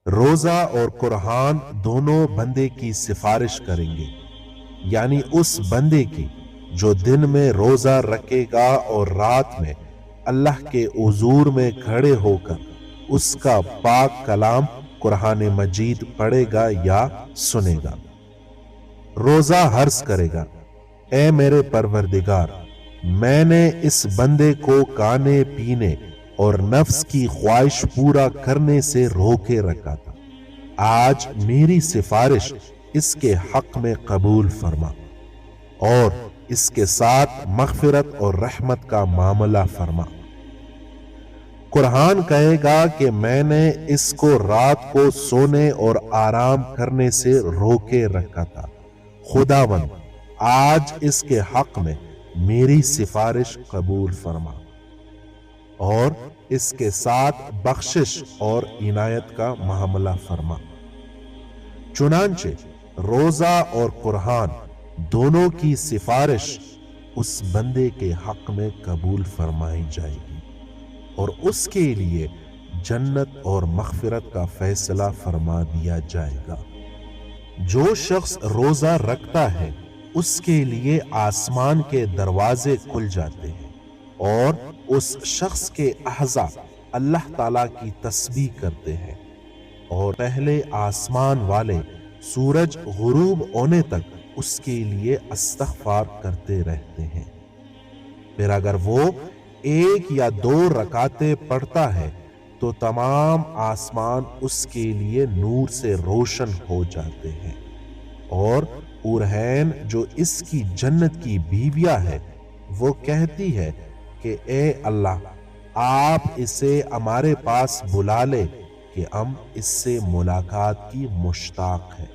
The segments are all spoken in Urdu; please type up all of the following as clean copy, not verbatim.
روزہ اور قرآن دونوں بندے کی سفارش کریں گے، یعنی اس بندے کی جو دن میں روزہ رکھے گا اور رات میں اللہ کے حضور میں کھڑے ہو کر اس کا پاک کلام قرآن مجید پڑھے گا یا سنے گا۔ روزہ عرض کرے گا، اے میرے پروردگار، میں نے اس بندے کو کھانے پینے اور نفس کی خواہش پورا کرنے سے روکے رکھا تھا، آج میری سفارش اس کے حق میں قبول فرما اور اس کے ساتھ مغفرت اور رحمت کا معاملہ فرما۔ قرآن کہے گا کہ میں نے اس کو رات کو سونے اور آرام کرنے سے روکے رکھا تھا، خداوند آج اس کے حق میں میری سفارش قبول فرما اور اس کے ساتھ بخشش اور عنایت کا معاملہ فرما۔ چنانچہ روزہ اور قرآن دونوں کی سفارش اس بندے کے حق میں قبول فرمائی جائے گی اور اس کے لیے جنت اور مغفرت کا فیصلہ فرما دیا جائے گا۔ جو شخص روزہ رکھتا ہے اس کے لیے آسمان کے دروازے کھل جاتے ہیں اور اس شخص کے اعضاء اللہ تعالی کی تسبیح کرتے ہیں اور پہلے آسمان والے سورج غروب ہونے تک اس کے لیے استغفار کرتے رہتے ہیں۔ پھر اگر وہ ایک یا دو رکعتیں پڑھتا ہے تو تمام آسمان اس کے لیے نور سے روشن ہو جاتے ہیں اور حورین جو اس کی جنت کی بیویاں ہے وہ کہتی ہے کہ اے اللہ، آپ اسے ہمارے پاس بلا لے کہ ہم اس سے ملاقات کی مشتاق ہیں۔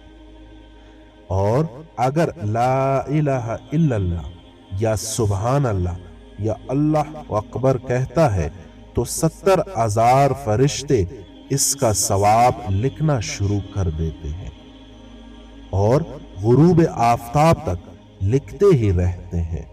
اور اگر لا الہ الا اللہ یا سبحان اللہ یا اللہ اکبر کہتا ہے تو 70,000 فرشتے اس کا ثواب لکھنا شروع کر دیتے ہیں اور غروب آفتاب تک لکھتے ہی رہتے ہیں۔